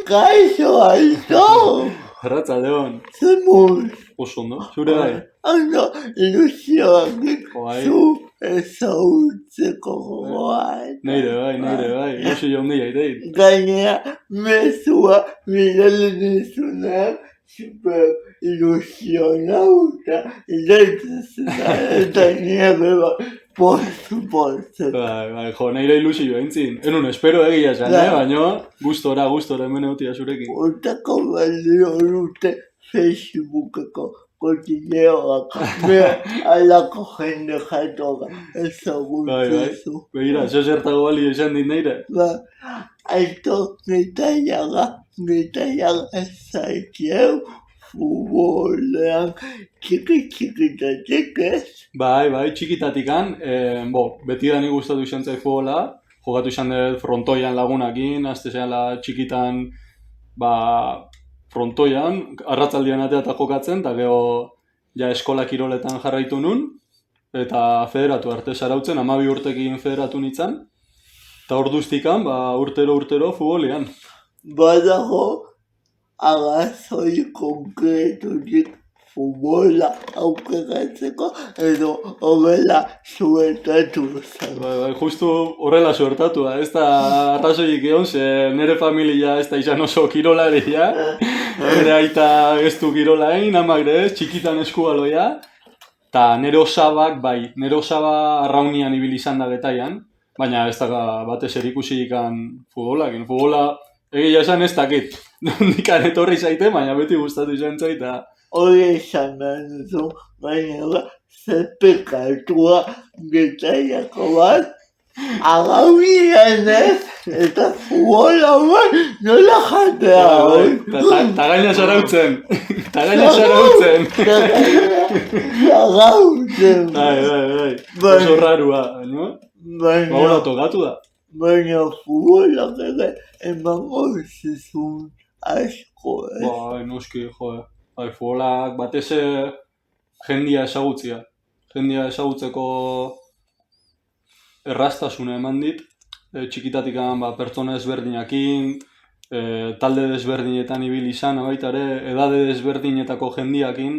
Kaixo. Arratsaldeon. Zer moduz? Oso ondo, zure bai? Ondo, ilusioak Bai. zu ezagutzeko gogoan. Neire bai, ilusio handia ideit. Gainera, mezua bidali nizunak, super ilusionauta, ideitzezena, eta nire beba, postu. Bai, jo, neire ilusio entzin. Enun espero egia esan, baina gustora hemen eutia zurekin. Hortako balio dute Facebookeko kotineoak, alako jende jatoga ezagutzezu. Begira, zertago balio esan dit neire. Aito getaiaga ezaikeu futbolean txikitatik ez? Bai, txikitatikan, beti da ni gustatu izan zait futbola, jogatu izan dut frontoian lagunakin, azte zehala txikitan, frontoian, arratzaldian atea eta jokatzen, eta gero ja eskola kiroletan jarraitu nun, eta federatu arte zarautzen, 12 urtekin federatu nintzen, eta orduztikan, urtero futbolian. Badago, agazoi konkretutik futbola aukeratzeko, edo horrela suertatu zen. Bai, justu horrela suertatu da, ez da arrazoik egon, ze nire familia ez da izan oso kirolaria, nire aita ez du kirolain, amak ez, txikitan eskubaloia, eta nire osabak, nire osaba arraunian ibili izan da getaian, baina ez da batez erikusi ikan futbolak. Futbola egia esan ez dakit, nikan etorri zaite, baina beti gustatu izan zaita. Hori esan behar duzu, baina zerpekatua getaiako bat, agauian ez, eta futbola bat nola jatea. Ta gaina zarautzen. Bai. Oso rarua, no? Baina tokatu da. Baina futbolak ere emango zizun asko, ez? Bai, noski, joe. Futbolak batez jendia ezagutzia. Jendia ezagutzeko erraztasuna eman dit. Txikitatikan pertsona ezberdinakin, talde desberdinetan ibili izan, baita ere, edade desberdinetako jendiakin,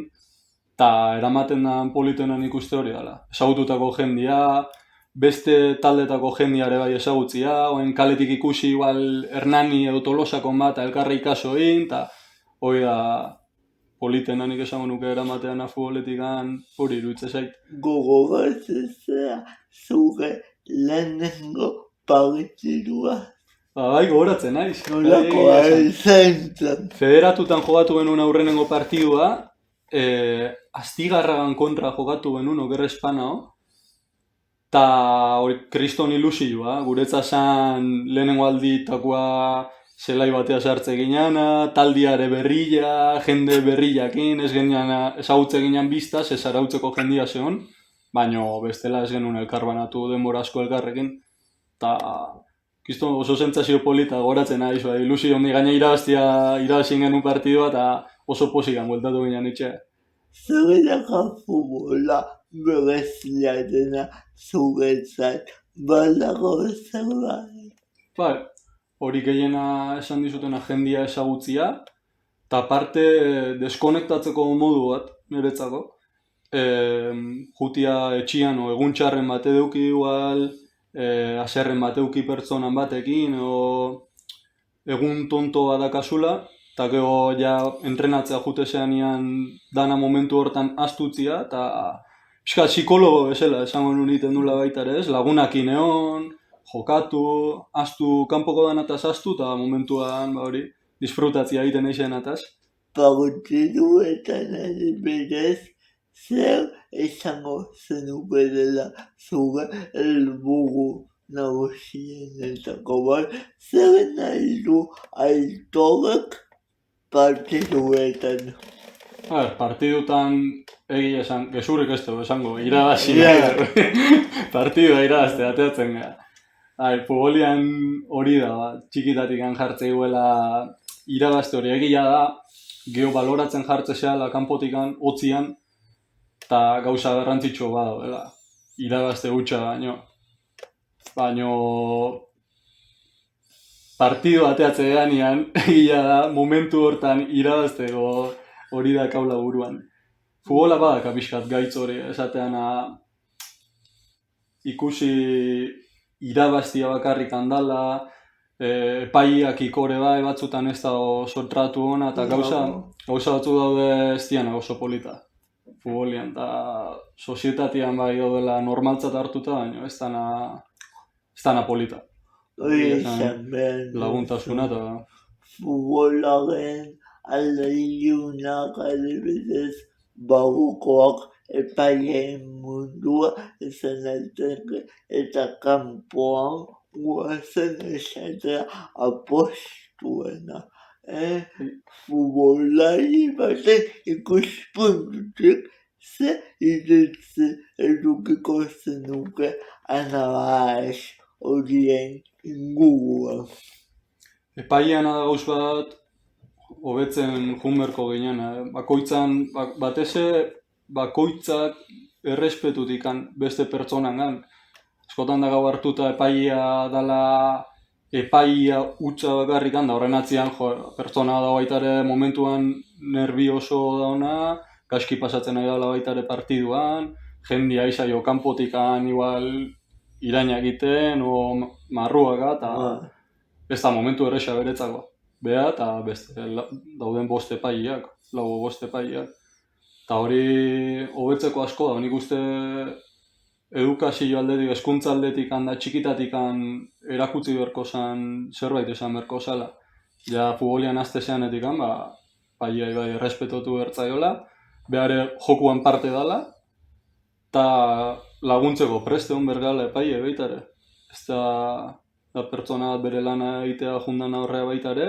eta eramaten da politenan ikuste hori dela. Ezagututako jendia, beste taldetako jendiare bai ezagutzia, oen kaletik ikusi igual Hernani edo Tolosakon bat elkarra ikasoin, eta hori da politenanik esango nuke eramatean futboletikan hori iruditze zait. Gogoratzea zure lehenengo partidua. Bai, gogoratzen naiz. Nolakoa zentzen. Federatutan jogatu genuen aurrenengo partidua, Astigarragan kontra jogatu genuen Oker Espanao, eta hori kriston ilusioa, guretza zan lehenengo alditakoa zelai batea sartze gineana, taldiare berrilla, jende berrillakin, ezagutze ginean biztaz, ez arautzeko jendia zehon, baina bestela ez genuen elkarbanatu denbora asko elkarrekin, eta oso sentsazio polita goratzen nahi, ilusio hondi gaina irabazien genuen partidua, eta oso posikan bueltatu ginean itxea. Zerrelaka futbola berezia dena zuretzat, badago zerbait. Bai, hori gehiena esan dizutena jendia ezagutzia, eta parte deskonektatzeko modu bat, niretzako. Jutia etxian o egun txarren bat eduki igual, aserren bat eduki pertsonan batekin, o egun tonto badakazula, eta gero ja entrenatzea jutezean ian dana momentu hortan astutzia, eta psikologo bezala esango nuniten dula baita ere ez, lagunakin egon, jokatu, astu, kanpoko danataz astu, eta momentuan disfrutatzia egiten eixen ataz. Partiduetan adibidez, zer esango zenuke dela zure helburu nagusienetako bat, zer nahi du Aitorek partiduetan? Partidutan egia esan, gezurrik ez dugu esango, irabazi partidua irabazte, ateatzen gara. Futbolian hori da, txikitatik jartze iguela irabazte hori egia da, geho baloratzen jartze zehala kanpotikan, hotzian, eta gauza garrantzitsu bada, irabazte gutxa baino partido ateatze ganean, egia da, momentu hortan irabazteko hori da kaula buruan. Futbola badaka pixkat gaitz hori, esatean ikusi irabaztia bakarrik handala, epaiak ikore bai batzutan ez da oso tratu ona, eta gauza batzu daude ez diana oso polita. Futbolian, eta sozietatean bai daudela normaltzat hartuta, baina ez dana polita. Hori esan behar Laguntasuna eta... Futbolaren alde ilunak adibidez bagukoak epaileen mundua esan daiteke eta kanpoan guazen esatea apostuena. Futbolari baten ikuspuntutik ze iritzi edukiko zenuke anabaz horien inguruan. Epailean da gauz bat, hobetzen junberko ginen. Bakoitzan, bakoitzak errespetutikan beste pertsonangan. Askotan da gau hartuta epailea dala epaia hutsa bakarrikan, da horren atzian pertsona da baitare momentuan nervioso dauna, gaski pasatzen nahi dala baitare partiduan, jendia izaio kanpotikan igual iraina egiten, o marruaka, eta ez da momentu erresa beretzako. Bea, eta beste, dauden bost epaileak, lau bost epaileak. Eta hori hobetzeko asko da, nik uste edukazio aldetik, hezkuntza aldetik handa txikitatik erakutsi beharko zen zerbait esan beharko zela. Ja, futbolian azte zeanetik paiai bai errespetotu bertzaiola, behare jokuan parte dela, eta laguntzeko preste hon bergala epaile baitare. Ez da pertsona bat bere lana egitea jundan aurrea baitare,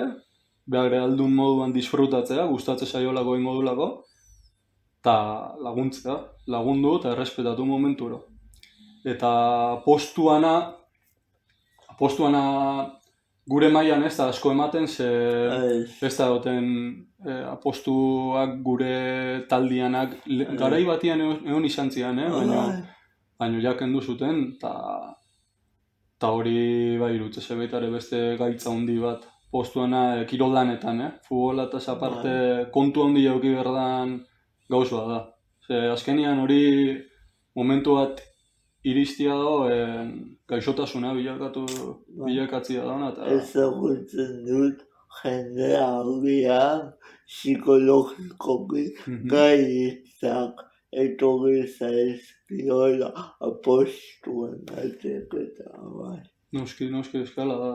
behare aldun moduan disfrutatzea, gustatze saiolako ingo dulako, eta laguntzea, lagundu eta errespetatu momenturo. Eta postuana gure mailan ez da asko ematen, ze ez da duten apostuak gure taldianak garai batian egon izan zian, baina jakendu zuten, eta hori bai irutze zebeitare beste gaitza handi bat postuana kiroldanetan, futbola eta aparte kontu handi jauki berdan gauz bat da. Ze azkenian hori momentu bat iristia da, gaixotasuna bilakatzia da. Ezagutzen dut jendea aurrean psikologikoki gaitzak etorri zaizkiola apostuen ateketa bai. Noski eskala da.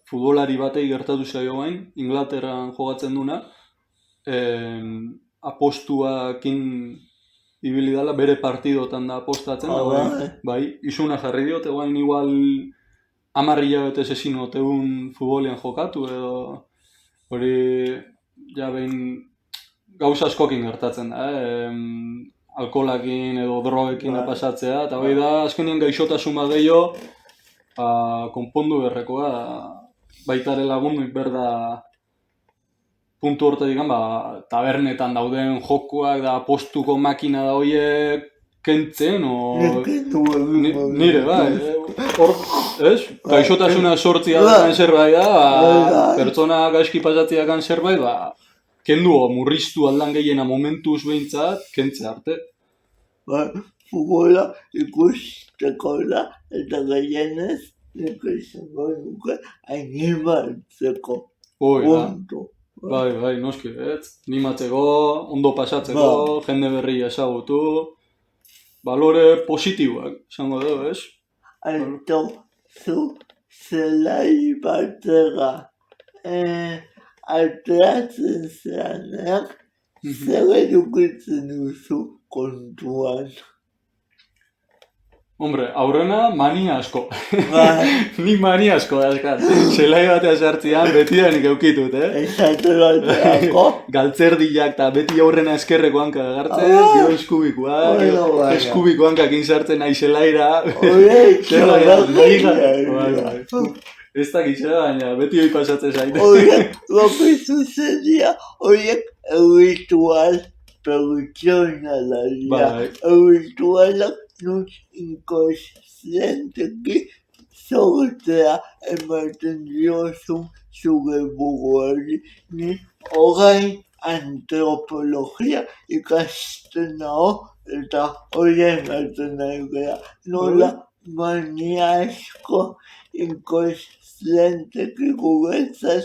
Futbolari batei gertatu zaio bain, Inglaterran jogatzen duna, apostuakin ibili dala, bere partidotan da apostatzen, bai, izuna jarri diote, guain igual 10 hilabete ezin oteun futbolian jokatu, edo hori ja behin gauza askokin gertatzen da, alkoholakin edo drogekin pasatzea, eta hori da, azkenean gaixotasun bat gehiago, konpondu berrekoa, baitare lagunduik berda puntu hortatik, tabernetan dauden jokuak, da postuko makina da horiek kentzen, nire, bai, hor, ez? Gaixotasuna sortzia dakan zerbait da, pertsona gaizki pasatziakan zerbait, kendu murriztu aldan gehiena momentuz behintzat, kentze arte. Futbola ikusteko da, eta gehienez, nik izango nuke animatzeko. Punto. Bai, noski, animatzeko, ondo pasatzeko, jende berri ezagutu, balore positiboak, esango dugu, ez? Alto, zu zelai batera ateratzen zeanak, zer edukitzen duzu kontuan? Hombre, aurrena mania asko. Ni mania asko, azkar. Zelai batea sartzean beti da nik eukitut, Esate bateako? Galtzerdiak eta beti aurrena eskerreko hanka agartzen, gero eskubikoak, eskubiko hankakin sartzen nahi zelaira. Ez da gitza, baina beti hoi pasatzen zaite. Lopizu zedia, horiek ritual pertsonalaria. Ritualak nun inkonscienteki sortea ematen diozun zure buruari, ni orain antropologia ikasten nao, eta hori ematen nahi gara. Nola mania asko inkonszienteki guretzat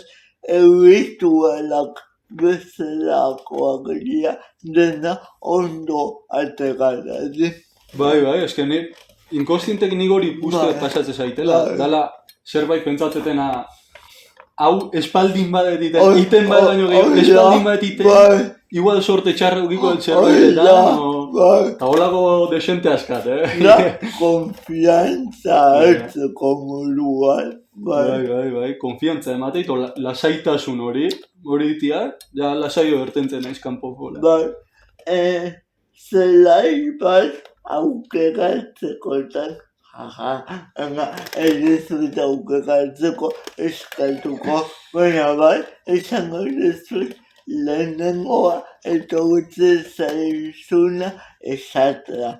ritualak bezalakoak dira, dena ondo aterarazi. Bai, eske ni inkonstientek nik hori uste Bai. pasatzen zaitela. Bai. Dala zerbait pentsatzetena hau espaldin badet iten, Hoi- iten bat baino gehiago, hoi da, espaldin bat iten, bai. igual sorte txarra ukiko Hoi zerbaitetan, da, bai. eta holako desente askat, Da konfiantza hartzeko moduan, bai. Bai, konfiantza emateit, lasaitasun hori ditiak, ja lasaio ertentzen naiz kanpo fola. Bai. Zelai bat aukeratzekotan, ez dizut aukeratzeko eskatuko, baina bai, esango dizut lehenengoa etortzen zaizuna esatea.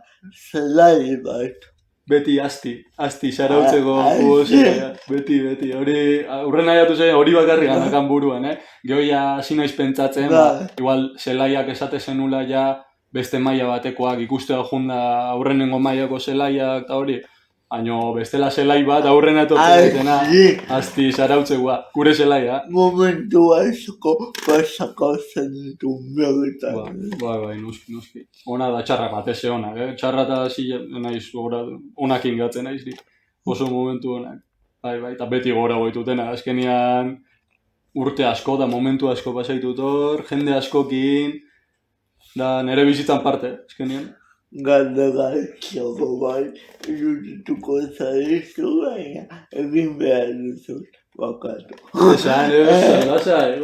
Zelai bat. Beti asti xarautzeko Asti. gozea, beti, hori, aurrena jatu zen, hori bakarri ganakan buruan, Gero ja hasi naiz pentsatzen, Bai. igual zelaiak esate zenula ja beste maila batekoak ikustea junda aurrenengo mailako zelaiak eta hori, baino bestela zelai bat aurrena etortzen ditena, asti xarautzekoa, gure zelaia. Momentu asko pasako zentu bertan. Bai, noski. Ona da txarra bat, eze onak, Txarra eta hasi naiz, onak ingatzen naiz, oso momentu onak. Bai, eta beti gora goitutena, azkenian urte asko da momentu asko pasaitut hor, jende askokin, da nire bizitzan parte, azkenian. Galdegatxoko bai, irudituko zaizu baina, egin behar duzut, bakatu. Esan, lasai,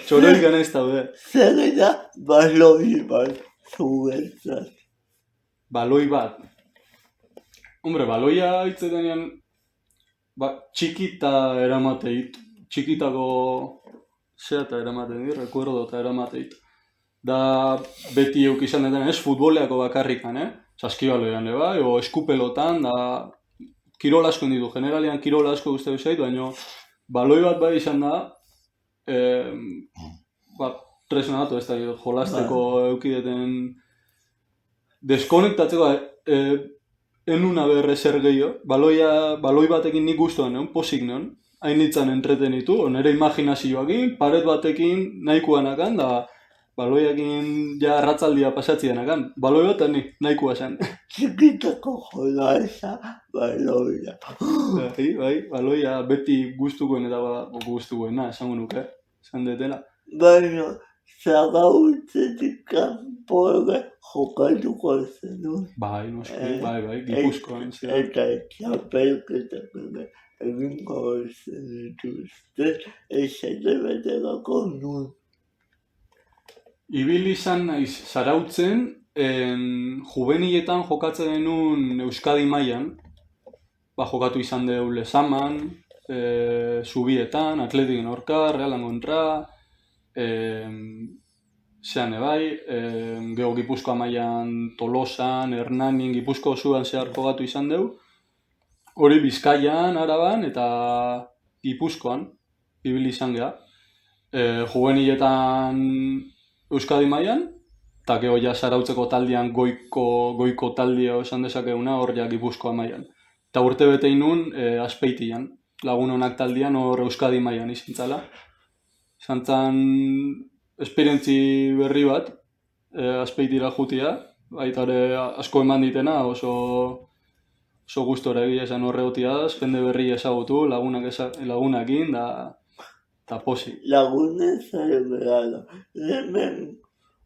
txoroik ganez daude. Zer da baloi bat zuretzat. Baloi bat. Hombre, baloia hitzetenean, txikita eramateit, txikitako zeata eramaten dit, recuerdo eta eramateit. Da beti euk izan deten ez futboleako bakarrikan, saskibaloian bai, o eskupelotan, da kirol asko ditu, generalian kirol asko guzti zait, baina baloi bat bai izan da, tresnatu ez da, jolasteko eukideten deskonektatzeko, enuna berre zer gehiago, baloi batekin nik guztuan, posik neon, hain nintzen entretenitu, nire imaginazioakin, paret batekin nahikoanakan, da baloiakin ja arratzaldia pasatzienakan, baloi bat nik nahikoa zen. Txikitako jolaesa baloia. Bai, baloia beti gustukoen eta gustukoena, esango nuke, esan detela. Baina, zagautzetik kanpora jokatuko zenun. Bai, noski, bai, Gipuzkoan. Eta txapelketak egingo zenituzte, esate beterako nun. Ibil izan naiz zarautzen, juveniletan jokatzen denun Euskadi mailan, jokatu izan deu Lezaman, Zubietan, Atletiken aurka, Realan kontra, zean bai, geho Gipuzkoa mailan Tolosan, Hernanin, Gipuzko osuan zehar jokatu izan deu, hori Bizkaian, Araban eta Gipuzkoan, ibil izan geha. Juveniletan Euskadi mailan, eta geho ja zarautzeko taldean goiko taldea esan dezakeguna hor ja Gipuzkoa mailan. Eta urte bete inun Azpeitian, lagun honak taldean hor Euskadi mailan izintzala. Zantzan esperientzi berri bat, Azpeitira jutia, baita ere asko eman ditena, oso gustora egia esan horregotiaz, jende berri ezagutu, lagunakin, eta posi. Lagunen zareberala. Hemen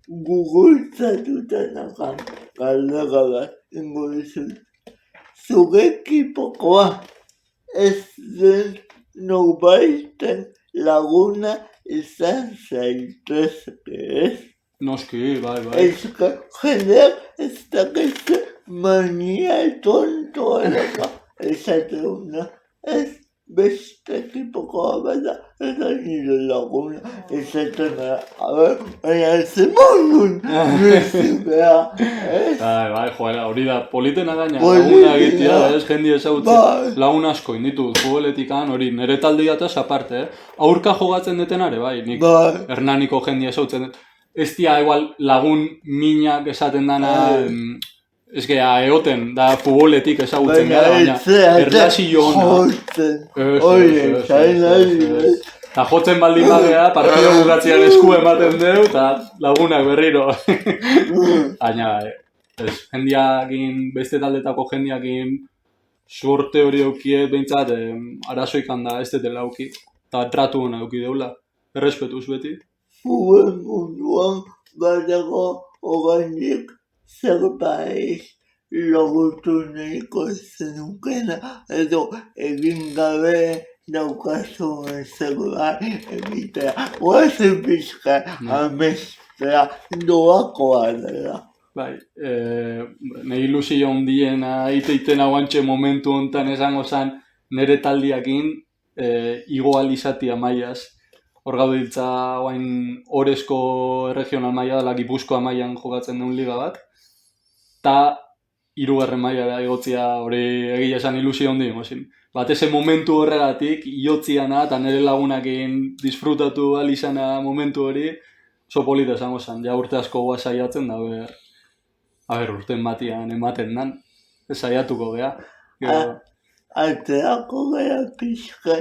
gugultzatuta nakan galdera bat ingo dizut. Zure ekipokoa ez den norbaiten laguna izan zaitezke, ez? Noski, bai. Ezka jendeak ez dakitze mania tontoa daka esateuna. Ez beste ekipokoa bada, eta nire laguna, esaten da, baina zemondun, bezibea, ez? Bai, joera, hori da, politena gaina, Politena. laguna egitea, ez, jendi ezagutzen, Bai. lagun asko inditu, futboletikan, hori, nire talde jataz aparte, aurka jogatzen detenare, bai, nik Bai. Hernaniko jendia ezagutzen dut. Ez dia, igual, lagun minak esaten dana, ez gea, egoten, da futboletik ezagutzen gara, baina, erlazio ona. jotzen, Ez, hori, ez, ez, zain ez, ari, ez. Ta jotzen baldin bagea, partido bukatzean esku ematen deu, eta lagunak berriro. Baina, ez, jendiakin, beste taldetako jendiakin, sorte hori eukiet, behintzat, arazoik handa ez detela auki. Eta tratu hona euki deula. Errespetuz beti. futbol munduan badago ogainik zerbait logutu nahiko zenukena, edo egin gabe daukazun zerbait egitea. Oazen pixka amestea doakoa dela. Bai, nahi ilusio hondiena iteiten aguantxe momentu hontan esango zan nire taldiakin igo alizatia maiaz. Hor gaudiltza guain Orezko regional maila dela Gipuzkoa mailan jokatzen duen liga bat. Ta 3. mailara igotzia hori egia esan ilusio hondi mozin. Bat ese momentu horregatik iotziana eta nire lagunakin disfrutatu alizana momentu hori oso polita esango zen. Ja urte asko goa saiatzen da, urten batian ematen dan. Saiatuko gea. Ateako gara pixka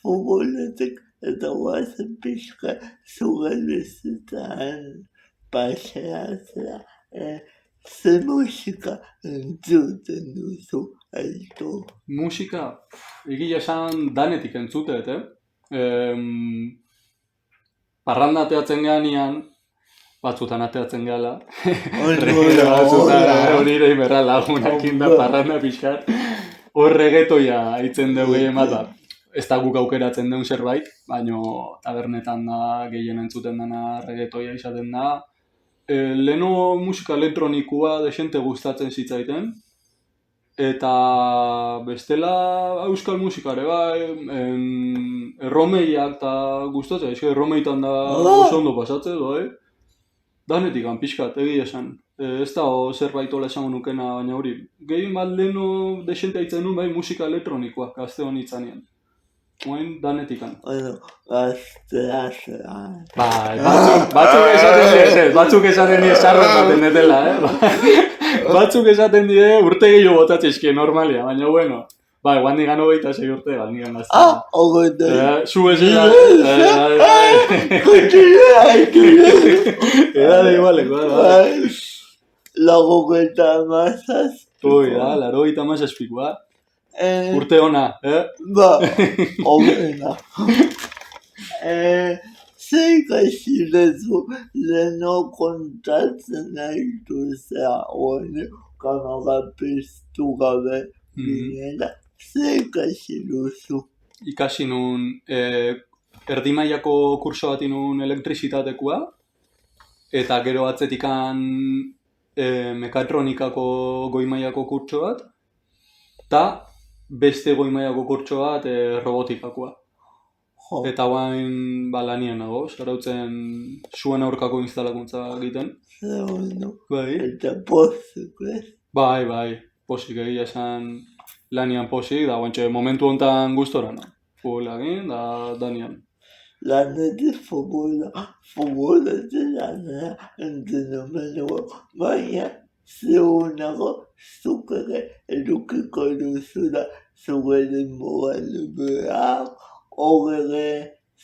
futboletik eta oazen pixka zugalbezetan paseatzea. Ze musika entzuten duzu, Aito? Musika, egia esan danetik entzutet, parranda ateatzen geanian, batzutan ateatzen gehala. Hori ere iberra lagunakin da parranda pixkat. Hor regetoia aitzen dugu gehien bat da. Ez da guk aukeratzen duen zerbait, baina tabernetan da gehien entzuten dena regetoia izaten da. Leno musika elektronikoa desente gustatzen zitzaiten. Eta bestela euskal musikare bai, erromeiak eta gustatzen, erromeitan da oso ondo pasatzen, bai. Danetik pixkat, egia esan. Ez da zerbait ola esango nukena, baina hori. Gehien bat leheno desente aitzen nuen bai musika elektronikoa, gazte honitzanean. Oain danetikan. Bueno, gaztea zera. Bai, batzuk esaten die sarrotaten detela, Batzuk esaten die urte gehiago botatzezke normalia, baina bueno. Bai, guan digan 26 urte, bat nigan gaztea. Ogote. Zu ezera. Edade igualeko, bai. Lagoketa mazaz. Ui, da, 87koa. Urte ona, Ba, homena. Zer ikasi duzu leno kontatzen nahitu zea hori kamara piztu gabe binela. Zer ikasi duzu? Ikasi nun erdi mailako kurso bat inun elektrizitatekoa, eta gero atzetikan mekatronikako goi mailako kurtso bat, eta beste goi mailako kurtso bat robotikakoa. Eta guain lanien nago, zarautzen zuen aurkako instalakuntza egiten. Zer ondo. Bai. Eta pozik, ez? Bai, posik egia esan lanian posik, da guantxe momentu honetan gustora, no? Futbolagin, da danian. Lanetik futbolatzen lanera entrenamendu, baina zeunago zuk ere edukiko duzula zure denboraldi behar, horre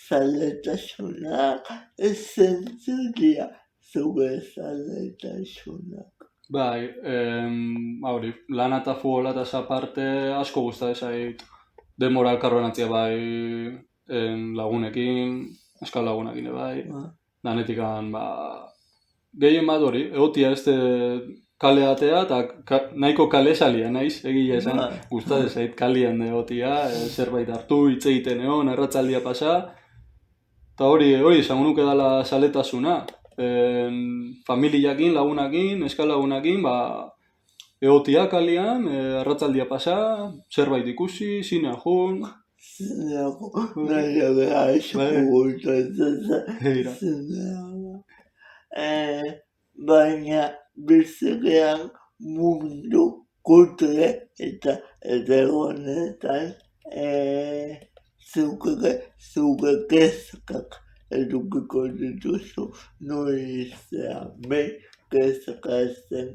zaletasunak, zentzulia zure zaletasunak. Bai, hori, lana eta futbola eta aparte asko gustatzen zait denbora elkarronatzea bai lagunekin, eskal lagunekin bai, danetikan gehien bat hori, egotia kale atea eta nahiko kale salia naiz, egia esan, gustatzen zait kalian egotia, zerbait hartu, hitz egiten egon, erratzaldia pasa, eta hori esango nuke dela zaletasuna. Familiakin, lagunakin, eskal lagunakin, egotia kalian, arratzaldia pasa, zerbait ikusi, zinea jun, zinako, nahi beha asko gustatzen Begira. zinako. Baina bizilean mundu kulture eta egonetan zuke kezkak edukiko dituzu noizean behin kezkatzen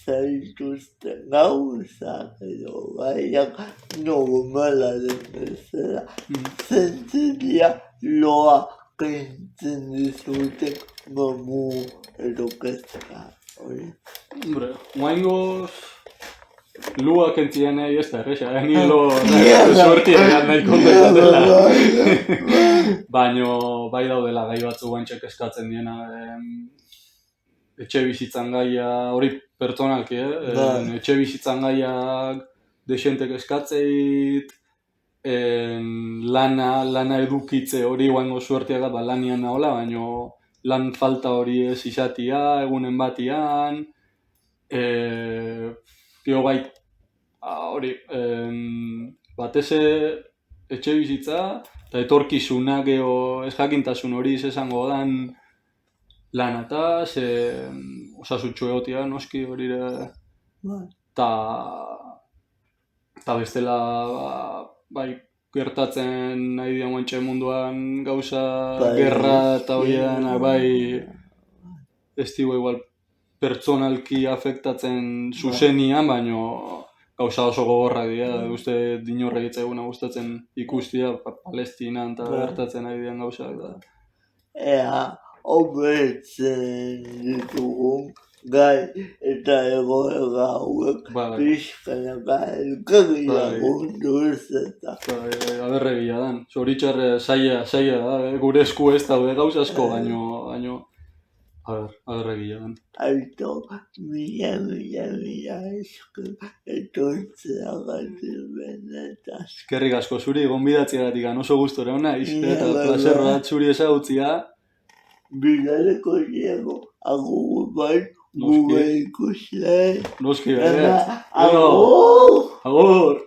zaituzten gauzak edo gaiak normala den bezala zentzilia loa kentzen dizuten mamu edo kezka hori. Hombre, guaingoz lua kentzien nahi ez da erresa, ni lo suertia egan nahi konteta dela. Baina bai daudela gai batzu guaintxek eskatzen diena, etxe bizitzan gaia, hori pertsonalki, etxe bizitzan gaiak desentek eskatzeit, lana edukitze hori guaingo suertiagat, lanian nahola, baina lan falta hori ez izatia, egunen batian, Pio bai, hori, batez etxe bizitza, eta etorkizunak ez jakintasun hori esango dan lanataz, osasutxo egotia, noski hori eta bestela, bai, gertatzen nahi dian guantxe munduan gauza, gerra eta horiean, bai, ez digu igual pertsonalki afektatzen zuzenian, baina gauza oso gogorrak dira, uste dinorra egitzaiguna gustatzen ikustia Palestinan eta gertatzen nahi dian gauzak. Ea, hobetzen ditugun gai eta egoera hauek pixkanaka elkarri lagundu ez eta. Aberregia dan, zoritxarre saia da, gure esku ez daude gauza asko, baino aberregia dan. Aito, mila esker etortzea gati benetan. Eskerrik asko zuri, gonbidatzeagatik oso gustora naiz, eta placer bat zuri ezagutzia. Bigarreko diego, agur bat, gure ikusle. Noski, bere. Agur! Agur!